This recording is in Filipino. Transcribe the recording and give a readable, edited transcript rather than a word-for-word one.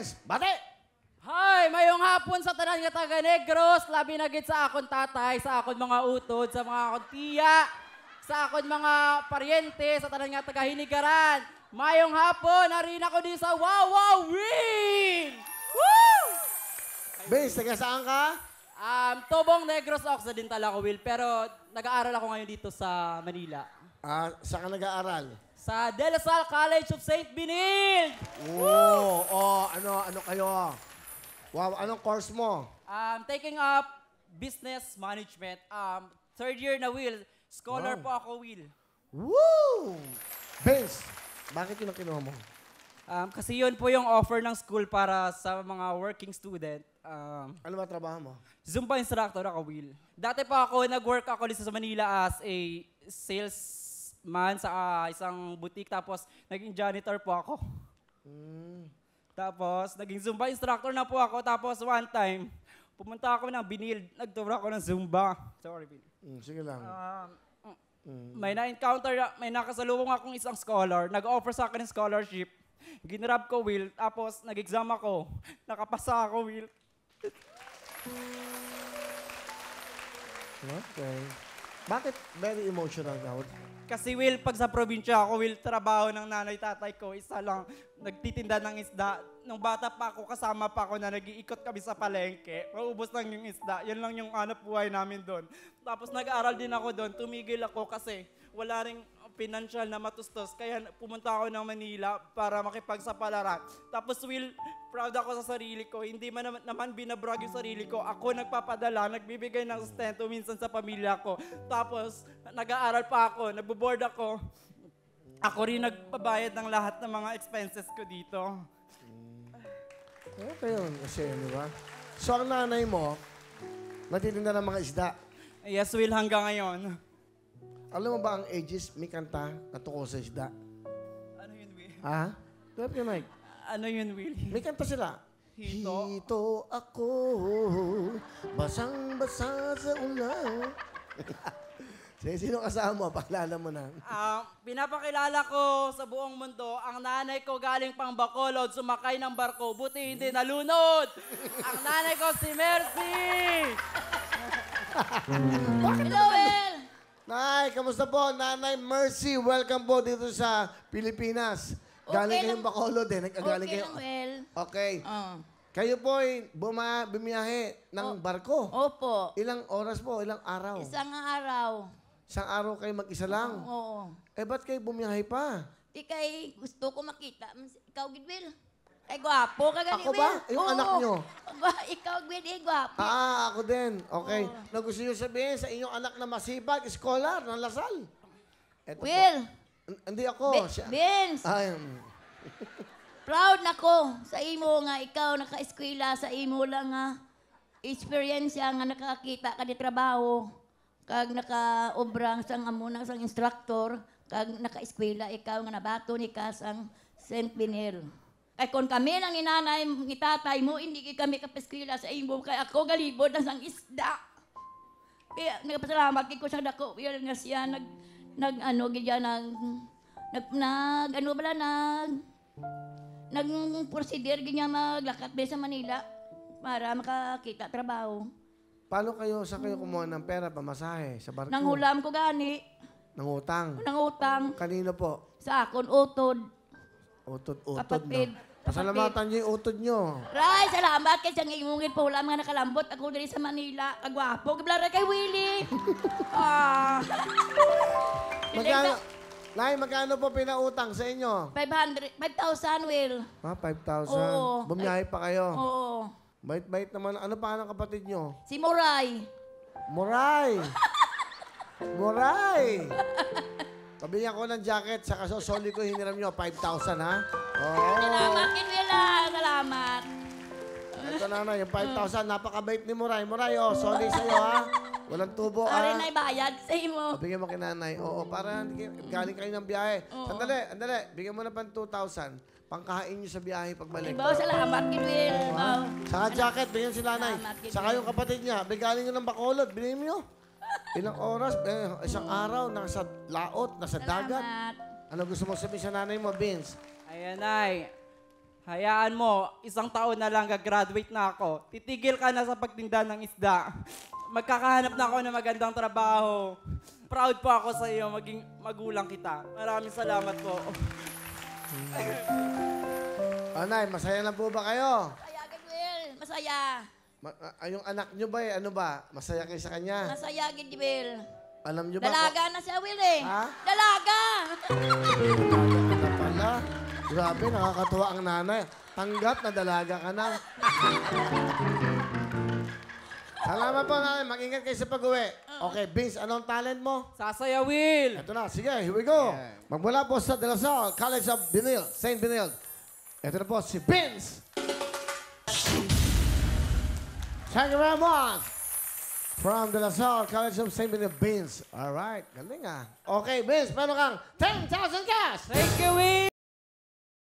Vince, bate! Hi! Mayong hapon sa tanan nga taga Negros, labi na gid sa akon tatay, sa akon mga utod, sa mga akon tiya, sa akon mga paryente, sa tanan nga taga Hinigaran. Mayong hapon, narin ako din sa Wawa Win! Woo! Vince, taga saan ka? Tobong Negros Occidental ako, Will, pero nag-aaral ako ngayon dito sa Manila. Saan ka nag-aaral? Sa De La Salle College of St. Benilde! Ano kayo? Wow, anong course mo? Taking up business management. Third year na, Will. Scholar po ako, Will. Woo! Vince, bakit yun ang kinuha mo? Kasi yun po yung offer ng school para sa mga working student. Ano ba trabaho mo? Zumba instructor ako, Will. Dati pa ako, nag-work ako dito sa Manila as a salesman sa isang boutique. Tapos, naging janitor po ako. Tapos, naging Zumba instructor na po ako. Tapos, one time, pumunta ako ng Benilde. Nagturo ako ng Zumba. Sorry, Will. Sige lang. May na-encounter, may nakasalubong akong isang scholar. Nag-offer sa akin ng scholarship. Ginrab ko, Will. Tapos, nag-exam ako. Nakapasa ako, Will. Okay. Bakit very emotional ka? Kasi, Will, pag sa probinsya ako, Will, trabaho ng nanay-tatay ko, isa lang, nagtitinda ng isda. Nung bata pa ako, kasama pa ako na nag-iikot kami sa palengke. Maubos lang yung isda. Yan lang yung hanap buhay namin doon. Tapos nag-aaral din ako doon. Tumigil ako kasi wala ring financial na matustos. Kaya pumunta ako ng Manila para makipagsapalaran. Tapos, Will, proud ako sa sarili ko. Hindi man naman binabrag yung sarili ko. Ako nagpapadala, nagbibigay ng sustento minsan sa pamilya ko. Tapos, nag-aaral pa ako, nagbo-board ako. Ako rin nagpabayad ng lahat ng mga expenses ko dito. Okay yun, kasi di ba? So, ang nanay mo, natitinda ng mga isda. Yes, Will, hanggang ngayon. Alam mo ba ang ages, may kanta na tukol sa isda? Ano yun, Will? Ha? Grab yung mic. Ano yun, Will? May kanta sila. Hito. Hito ako, basang-basa sa ulan. Sino kasama mo? Pakilala mo na. Pinapakilala ko sa buong mundo, ang nanay ko galing pang Bacolod, sumakay ng barko, buti hindi nalunod. Ang nanay ko si Mercy! Hello, Will! Nay, kamusta po? Nanay Mercy, welcome po dito sa Pilipinas. Galing Okay kayong lang. Bacolod eh. Galing Okay kayo. lang, Will. Okay. Kayo po ay bumiyahe ng barko. Opo. Ilang oras po? Ilang araw? Isang araw. Isang araw kayo mag-isa lang? Oo. Eh, ba't kayo bumiyahe pa? Ikay, gusto ko makita. Ikaw, gid, Will. Ay, gwapo ka gani, Ako Will. ba? Yung anak nyo? Ikaw, Will, gwapo. Ako din. Okay. Na gusto nyo sabihin sa inyong anak na masipag, scholar ng Lasal. Eto po. Will, Hindi ako. Vince, Ay, proud na ko sa imo nga ikaw naka-eskwela sa imo lang nga experience nga nakakita ka di trabaho kag naka-obrang sang amuna sang instructor kag naka-eskwela ikaw nga nabato ni ka sang St. Benil. Ay kung kami lang ni nanay ni tatay mo hindi kami kapeskwela sa imo kay ako galibod na sang isda. Kaya nagpasalamat ko sa dako yun nga siya nag-procedure ganyan maglakat ba sa Manila para makakita trabaho. paano kayo, saan kayo kumuha ng pera, pamasahe, sa barko? Nanghulam ko gani, Nangutang. nangutang Kanino po? sa akon utod. Utod-utod, Kapatid. no? Pasalamatan nyo yung utod nyo. Ray, salamat kay siyang imungin pa wala mga nakalambot. Ako diri sa Manila. Kagwapo. Gablara kay Willie. Magkano, Nay, magkano po pinautang sa inyo? 5,000, Will. 5,000. Oo. Bumiyahe pa kayo. Oo. Bait-bait naman. Ano pa ng kapatid nyo? Si Moray. Moray! Moray! Pabigyan ko ng jacket, saka sosoli ko hiniram nyo, 5,000 ha? Oo. Salamat, Kinwila. Salamat. Ito nanay, yung 5,000, napakabait ni Moray. Moray, oh, sorry sa'yo ha. Walang tubo Ari ha. na bayad sa imo. Bigyan mo kay nanay. Oo, para galing kayo ng biyahe. Sandali. Bigyan mo na pang 2,000. Pangkain nyo sa biyahe pagbalik. Ibaw, salamat, Kinwil. Saka jacket, bigyan si nanay. Salamat, Kinwil. Saka yung kapatid niya, galing nyo ng Bacolod, binigyan nyo. Ilang oras, isang araw, nasa laot, nasa dagat. Salamat. Ano gusto mo sabihin sa nanay mo, Vince? Ayan, Nay. Hayaan mo, 1 taon na lang gagraduate na ako. Titigil ka na sa pagtinda ng isda. Magkakahanap na ako ng magandang trabaho. Proud po ako sa iyo, maging magulang kita. Maraming salamat po. Nay, masaya na po ba kayo? Masaya, Goodwill. Masaya. Yung anak nyo ba ano ba? Masaya kayo sa kanya? Masaya, Goodwill. Alam nyo ba? Dalaga na siya, Will eh. Ha? Dalaga! Dalaga ka pala. Grabe, nakakatuwa ang nanay. Tanggap na dalaga ka na. Salamat po, nanay. Mag-ingat kayo sa pag-uwi. Okay, Vince, anong talent mo? Sasaya, Will! Ito na, sige, here we go. Magmula po sa De La Salle College of Benilde, St. Benilde. Ito na po si Vince. Thank you very much. From De La Salle College of St. Benilde, Vince. Alright, galing ah. Okay, Vince, meron kang 10,000 cash. Thank you, Will!